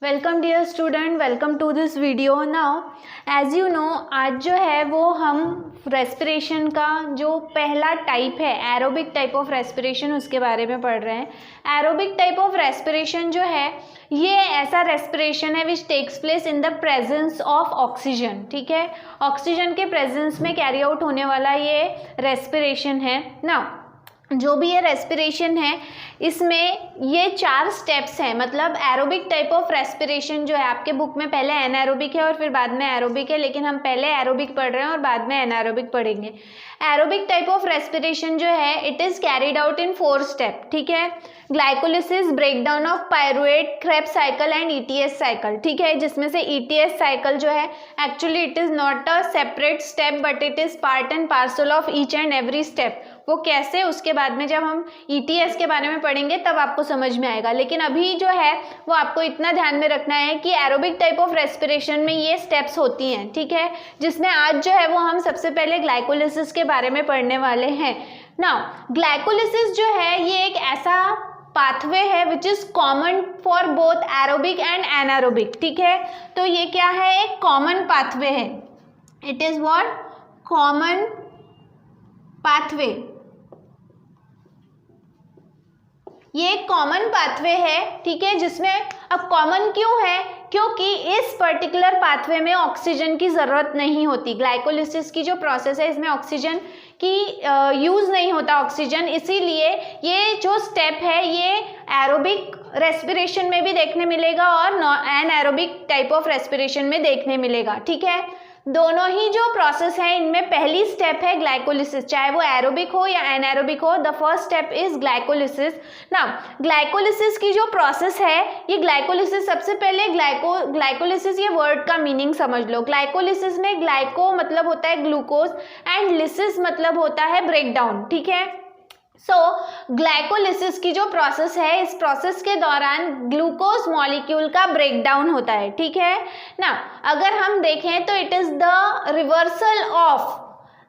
Welcome dear student, welcome to this video. Now as you know, आज जो है वो हम रेस्पिरेशन का जो पहला टाइप है एरोबिक टाइप ऑफ रेस्पिरेशन उसके बारे में पढ़ रहे हैं। एरोबिक टाइप ऑफ रेस्पिरेशन जो है ये ऐसा रेस्पिरेशन है which takes place in the presence of oxygen. ठीक है, ऑक्सीजन के प्रेजेंस में कैरी आउट होने वाला ये रेस्पिरेशन है। नाउ जो भी ये रेस्पिरेशन है इसमें ये 4 स्टेप्स हैं। मतलब एरोबिक टाइप ऑफ रेस्पिरेशन जो है आपके बुक में पहले एनारोबिक है और फिर बाद में एरोबिक है, लेकिन हम पहले एरोबिक पढ़ रहे हैं और बाद में एनारोबिक पढ़ेंगे। एरोबिक टाइप ऑफ रेस्पिरेशन जो है it is carried out in 4 step. ठीक है, glycolysis, breakdown of pyruvate, Krebs cycle and ETS cycle. ठीक है, जिसमें से ईटीएस साइकिल जो है actually it is not a separate step but it is part and parcel of each and every step. वो कैसे, उसके बाद में जब हम ईटीएस के बारे में पढ़ेंगे तब आपको समझ में आएगा। लेकिन अभी जो है वो आपको इतना ध्यान में रखना है कि एरोबिक टाइप ऑफ रेस्पिरेशन में ये स्टेप्स होती हैं। ठीक है, जिसमें आज जो है वो हम सबसे पहले ग्लाइकोलिसिस के बारे में पढ़ने वाले हैं। नाउ ग्लाइकोलिसिस जो है ये एक ऐसा पाथवे है which is common for both aerobic and anaerobic. ठीक है, तो ये क्या है, एक कॉमन पाथवे है। It is what, common pathway. ये एक कॉमन पाथवे है। ठीक है, जिसमें अब कॉमन क्यों है, क्योंकि इस पर्टिकुलर पाथवे में ऑक्सीजन की ज़रूरत नहीं होती। ग्लाइकोलिसिस की जो प्रोसेस है इसमें ऑक्सीजन की यूज़ नहीं होता ऑक्सीजन, इसीलिए ये जो स्टेप है ये एरोबिक रेस्पिरेशन में भी देखने मिलेगा और एनारोबिक टाइप ऑफ रेस्पिरेशन में देखने मिलेगा। ठीक है, दोनों ही जो प्रोसेस है इनमें पहली स्टेप है ग्लाइकोलिसिस, चाहे वो एरोबिक हो या एनारोबिक हो। The first step is glycolysis. ना ग्लाइकोलिसिस की जो प्रोसेस है ये ग्लाइकोलिसिस, सबसे पहले ग्लाइकोलिसिस ये वर्ड का मीनिंग समझ लो। ग्लाइकोलिसिस में ग्लाइको मतलब होता है ग्लूकोज एंड लिसिस मतलब होता है ब्रेकडाउन। ठीक है, सो ग्लाइकोलिसिस की जो प्रोसेस है इस प्रोसेस के दौरान ग्लूकोज मॉलिक्यूल का ब्रेकडाउन होता है। ठीक है ना, अगर हम देखें तो it is the reversal of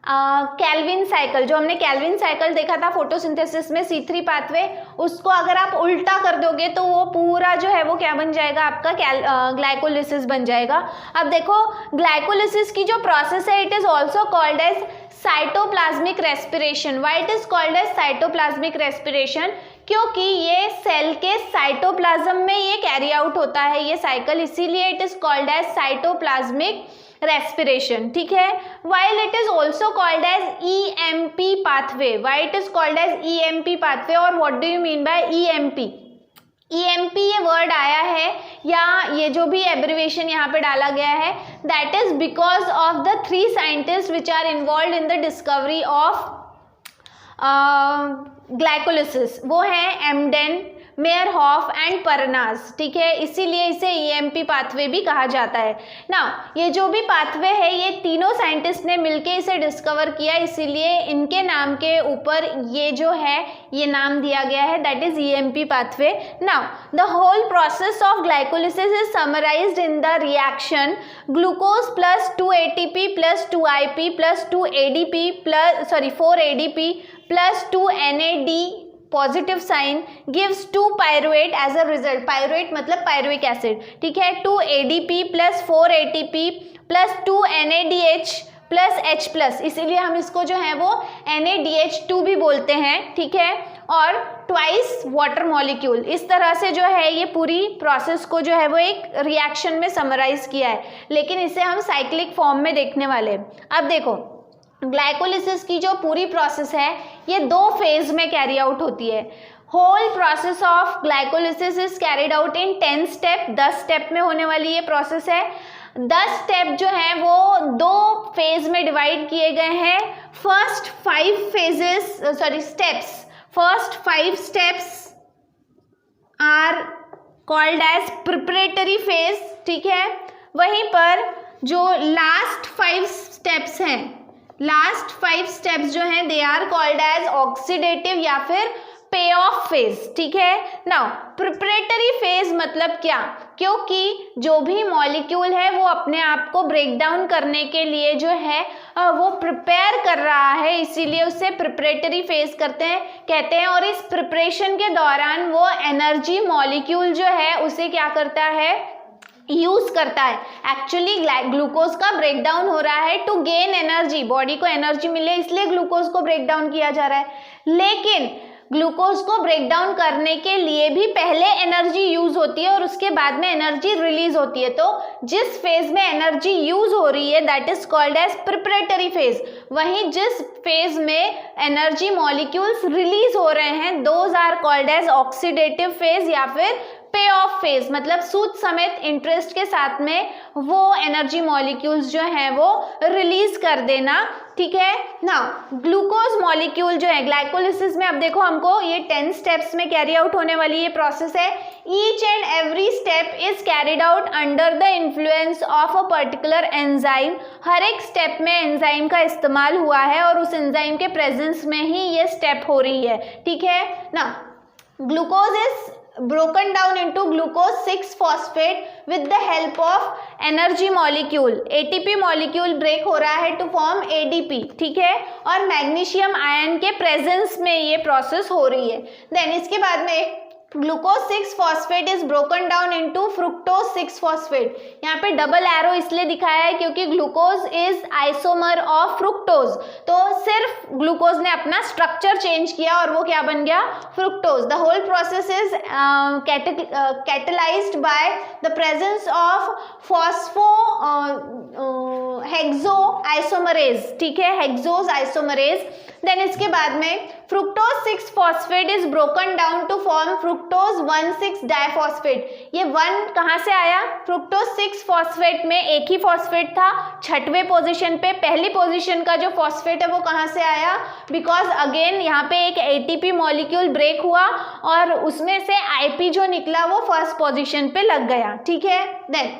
Calvin cycle. जो हमने कैल्विन साइकिल देखा था फोटोसिंथेसिस में C3 पाथवे, उसको अगर आप उल्टा कर दोगे तो वो पूरा जो है वो क्या बन जाएगा, आपका ग्लाइकोलिसिस बन जाएगा। अब देखो ग्लाइकोलिसिस की जो प्रोसेस है it is also called as cytoplasmic respiration. Why it is called as cytoplasmic respiration, क्योंकि ये सेल के साइटोप्लाज्म में ये कैरी आउट होता है ये साइकिल, इसीलिए it is called as cytoplasmic respiration. ठीक है, while it is also called as EMP pathway. Why it is called as EMP pathway और what do you mean by EMP? EMP ये word आया है या ये जो भी एब्रिवेशन यहाँ पे डाला गया है that is because of the 3 scientists which are involved in the discovery of glycolysis. वो हैं एमडेन, मेयरहॉफ एंड परनाज। ठीक है, इसीलिए इसे EMP पाथवे भी कहा जाता है ना। ये जो भी पाथवे है ये तीनों साइंटिस्ट ने मिलके इसे डिस्कवर किया, इसीलिए इनके नाम के ऊपर ये जो है ये नाम दिया गया है, that is EMP pathway. Now the whole process of glycolysis is summarised in the reaction glucose plus 2 ATP plus 2 IP plus 2 ADP plus 4 ADP plus 2 NAD positive sign gives 2 pyruvate as a result. Pyruvate मतलब pyruvic acid. ठीक है, 2 ADP plus 4 ATP plus 2 NADH plus H plus, इसीलिए हम इसको जो है वो NADH2 भी बोलते हैं। ठीक है, और ट्वाइस वाटर मॉलिक्यूल। इस तरह से जो है ये पूरी प्रोसेस को जो है वो एक रिएक्शन में समराइज किया है, लेकिन इसे हम साइक्लिक फॉर्म में देखने वाले। अब देखो ग्लाइकोलिसिस की जो पूरी प्रोसेस है ये 2 फेज में कैरी आउट होती है। Whole process of glycolysis is carried out in 10 step. 10 step में होने वाली ये प्रोसेस है। 10 स्टेप जो है वो 2 फेज में डिवाइड किए गए हैं। First 5 steps are called as preparatory phase. ठीक है, वहीं पर जो लास्ट 5 स्टेप्स हैं, लास्ट 5 स्टेप्स जो हैं they are called as oxidative या फिर पे ऑफ फेज। ठीक है, नाउ प्रिपरेटरी फेज मतलब क्या, क्योंकि जो भी मॉलिक्यूल है वो अपने आप को ब्रेक डाउन करने के लिए जो है वो प्रिपेयर कर रहा है, इसीलिए उसे प्रिपरेटरी फेज कहते हैं। और इस प्रिपरेशन के दौरान वो एनर्जी मॉलिक्यूल जो है उसे क्या करता है, यूज करता है। एक्चुअली ग्लूकोज का ब्रेक डाउन हो रहा है टू गेन एनर्जी, बॉडी को एनर्जी मिले इसलिए ग्लूकोज को ब्रेक डाउन किया जा रहा है। लेकिन ग्लूकोज को ब्रेक डाउन करने के लिए भी पहले एनर्जी यूज होती है और उसके बाद में एनर्जी रिलीज होती है। तो जिस फेज में एनर्जी यूज हो रही है that is called as preparatory phase. वहीं जिस फेज में एनर्जी मॉलिक्यूल्स रिलीज हो रहे हैं those are called as oxidative phase या फिर पे ऑफ फेज, मतलब सूद समेत इंटरेस्ट के साथ में वो एनर्जी मॉलिक्यूल्स जो हैं वो रिलीज कर देना। ठीक है ना। ग्लूकोज मॉलिक्यूल जो है ग्लाइकोलिसिस में, अब देखो हमको ये 10 स्टेप्स में कैरी आउट होने वाली ये प्रोसेस है। Each and every step is carried out under the influence of a particular enzyme. हर एक स्टेप में एंजाइम का इस्तेमाल हुआ है और उस एंजाइम के प्रेजेंस में ही ये स्टेप हो रही है। ठीक है ना। Glucose is broken down into glucose 6-phosphate with the help of energy molecule। ATP molecule break हो रहा है टू फॉर्म ADP। ठीक है, और मैग्नीशियम आयन के प्रेजेंस में ये प्रोसेस हो रही है। देन इसके बाद में glucose 6-phosphate is broken down into fructose 6-phosphate। यहाँ पे डबल एरो इसलिए दिखाया है क्योंकि glucose is isomer of fructose. तो सिर्फ ग्लूकोज ने अपना स्ट्रक्चर चेंज किया और वो क्या बन गया, fructose. The whole process is catalysed by the presence of phospho hexo isomerase. ठीक है, हेक्सोज आइसोमरेज। देन इसके बाद में fructose 6-phosphate is broken down to form fructose 1,6-डाइफॉस्फेट। ये 1 कहाँ से आया, फ्रुक्टोज 6-phosphate में एक ही फॉस्फेट था 6वें पोजीशन पे। पहली पोजीशन का जो फॉस्फेट है वो कहाँ से आया, बिकॉज अगेन यहाँ पे एक ATP मॉलिक्यूल ब्रेक हुआ और उसमें से IP जो निकला वो फर्स्ट पोजीशन पे लग गया। ठीक है। देन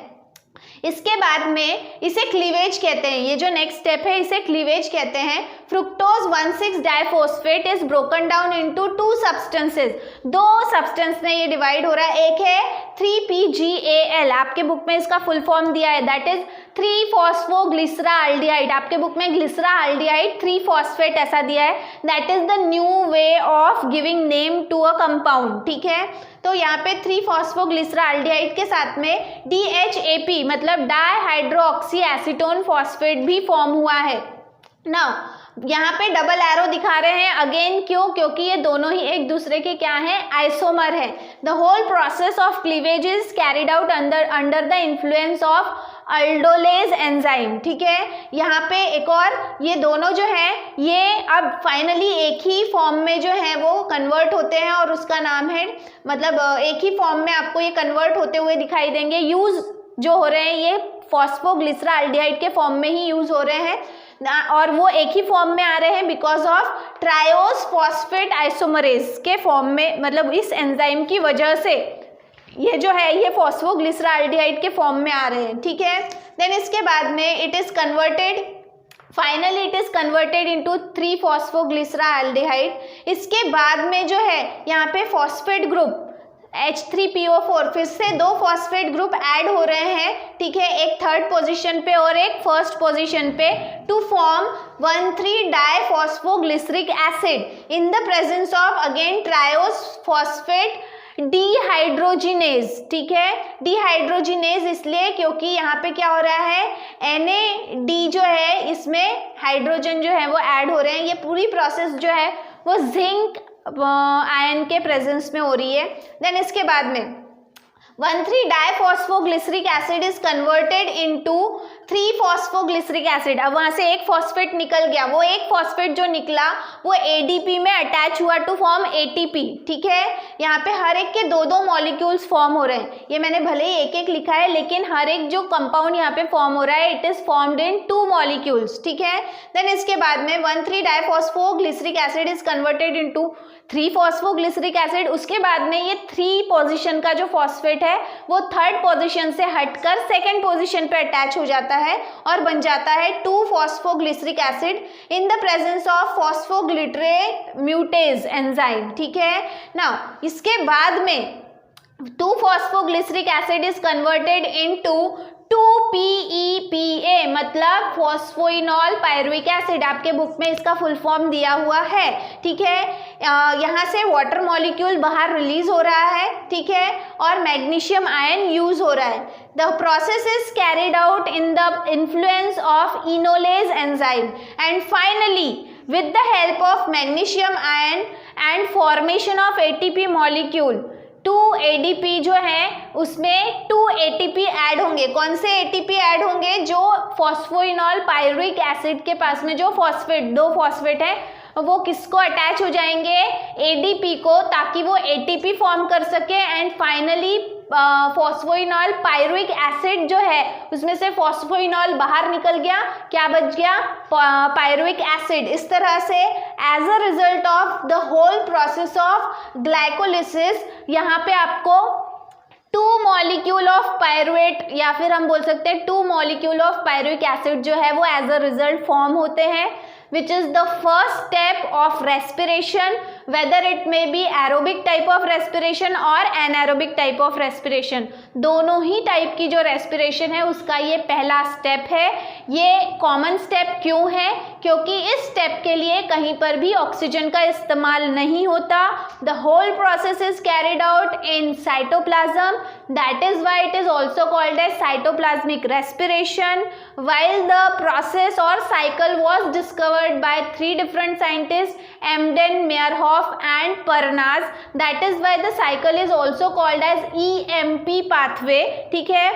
इसके बाद में इसे क्लीवेज कहते हैं। ये जो नेक्स्ट स्टेप है इसे क्लीवेज कहते हैं। फ्रुक्टोज 1,6-डाइफॉस्फेट is broken down into 2 substances. 2 substance में ये डिवाइड हो रहा है। एक है 3PGAL, आपके बुक में इसका फुल फॉर्म दिया है, दैट इज 3-फॉस्फोग्लिसराल्डिहाइड। आपके बुक में ग्लिसराल्डिहाइड 3-phosphate ऐसा दिया है। That is the new way of giving name to a compound. ठीक है, तो यहाँ पे 3-फॉस्फोग्लिसराल्डिहाइड के साथ में DHAP मतलब डाइहाइड्रोक्सी एसीटोन फॉस्फेट भी फॉर्म हुआ है ना। यहाँ पे डबल एरो दिखा रहे हैं अगेन, क्यों, क्योंकि ये दोनों ही एक दूसरे के क्या हैं, आइसोमर है। The whole process of cleavage is carried out under the influence of aldolase enzyme. ठीक है, यहाँ पे एक और ये दोनों जो है ये अब फाइनली एक ही फॉर्म में जो है वो कन्वर्ट होते हैं और उसका नाम है, मतलब एक ही फॉर्म में आपको ये कन्वर्ट होते हुए दिखाई देंगे। यूज जो हो रहे हैं ये फॉस्फोग्लिसराल्डिहाइड के फॉर्म में ही यूज हो रहे हैं और वो एक ही फॉर्म में आ रहे हैं because of triose phosphate isomerase के फॉर्म में, मतलब इस एंजाइम की वजह से ये जो है ये फॉस्फोग्लिसराल्डिहाइड के फॉर्म में आ रहे हैं। ठीक है, देन इसके बाद में it is converted, finally it is converted into 3-फॉस्फोग्लिसराल्डिहाइड। इसके बाद में जो है यहाँ पे फॉस्फेट ग्रुप H3PO4 फिर से 2 फॉस्फेट ग्रुप ऐड हो रहे हैं। ठीक है, एक 3rd पोजीशन पे और एक 1st पोजीशन पे टू फॉर्म 1,3-डाइफॉस्फोग्लिसरिक acid in the presence of again triose phosphate dehydrogenase. ठीक है, डिहाइड्रोजिनेज इसलिए क्योंकि यहाँ पे क्या हो रहा है, NAD जो है इसमें हाइड्रोजन जो है वो ऐड हो रहे हैं। ये पूरी प्रोसेस जो है वो जिंक आयन के प्रेजेंस में हो रही है। देन इसके बाद में 1,3-डाइफॉस्फोग्लिसरिक एसिड इज कन्वर्टेड इनटू 3-फॉस्फोग्लिसरिक एसिड। अब वहां से एक फॉस्फेट निकल गया, वो एक फॉस्फेट जो निकला वो ADP में अटैच हुआ टू फॉर्म ATP। ठीक है, यहाँ पे हर एक के 2-2 मॉलिक्यूल्स फॉर्म हो रहे हैं। ये मैंने भले ही एक-एक लिखा है लेकिन हर एक जो कंपाउंड यहाँ पे फॉर्म हो रहा है it is formed in 2 molecules. ठीक है, देन इसके बाद में 1,3-डाइफॉस्फोग्लिसरिक एसिड इज कन्वर्टेड इनटू 3-फॉस्फोग्लिसरिक एसिड। उसके बाद में ये 3 पोजीशन का जो फॉस्फेट है वो 3rd पोजीशन से हटकर 2nd पोजीशन पे अटैच हो जाता है और बन जाता है 2-फॉस्फोग्लिसरिक acid in the presence of phosphoglycerate mutase enzyme. ठीक है ना, इसके बाद में 2-फॉस्फोग्लिसरिक acid is converted into 2PEPA मतलब फॉस्फोइनॉल पायरुविक एसिड, आपके बुक में इसका फुल फॉर्म दिया हुआ है, ठीक है। यहाँ से वाटर मॉलिक्यूल बाहर रिलीज हो रहा है, ठीक है, और मैग्नीशियम आयन यूज हो रहा है। The process is carried out in the influence of enolase enzyme and finally with the help of magnesium ion and formation of ATP molecule 2 ADP जो है उसमें 2 ATP ऐड होंगे। कौन से ATP ऐड होंगे? जो फॉस्फोइनॉल पायरुविक एसिड के पास में जो फॉस्फेट, 2 फॉस्फेट है, वो किसको अटैच हो जाएंगे? ADP को, ताकि वो ATP फॉर्म कर सके and finally phosphoenol pyruvic acid जो है उसमें से फॉस्फोइनॉल बाहर निकल गया, क्या बच गया? Pyruvic acid. इस तरह से as a result of the whole process of glycolysis यहाँ पे आपको 2 मॉलिक्यूल ऑफ पायरुवेट या फिर हम बोल सकते हैं 2 मॉलिक्यूल ऑफ पायरुविक एसिड जो है वो एज अ रिजल्ट फॉर्म होते हैं, which is the first step of respiration, whether it may be aerobic type of respiration or anaerobic type of respiration। दोनों ही टाइप की जो रेस्पिरेशन है उसका ये पहला स्टेप है। ये कॉमन स्टेप क्यों है? क्योंकि इस स्टेप के लिए कहीं पर भी ऑक्सीजन का इस्तेमाल नहीं होता। The whole process is carried out in cytoplasm, that is why it is also called as cytoplasmic respiration. while the process or cycle was discovered by 3 different scientists, Emden, Meyerhoff and Parnas, that is why the cycle is also called as EMP pathway, ठीक है।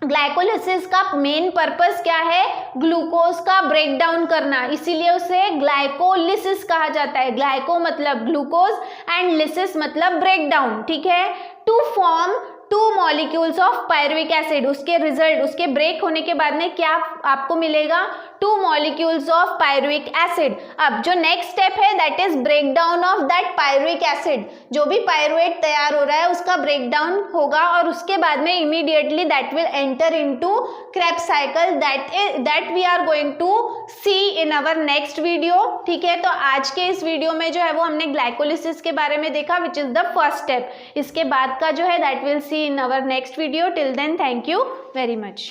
Glycolysis का main purpose क्या है? Glucose का break down करना, इसीलिए उसे glycolysis कहा जाता है। ग्लाइको मतलब ग्लूकोज एंड लिसिस मतलब ब्रेक डाउन, ठीक है। To form 2 molecules of pyruvic acid, उसके रिजल्ट, उसके ब्रेक होने के बाद में क्या आपको मिलेगा? 2 मॉलिक्यूल्स ऑफ पायरुविक एसिड। अब जो नेक्स्ट स्टेप है that is break down of that pyruvic acid. जो भी पायरुवेट तैयार हो रहा है उसका ब्रेक डाउन होगा और उसके बाद में immediately that will enter into Krebs cycle, that we are going to see in our next video, ठीक है। तो आज के इस वीडियो में जो है वो हमने ग्लाइकोलिसिस के बारे में देखा, which is the first step. इसके बाद का जो है that will see in our next video. Till then, thank you very much.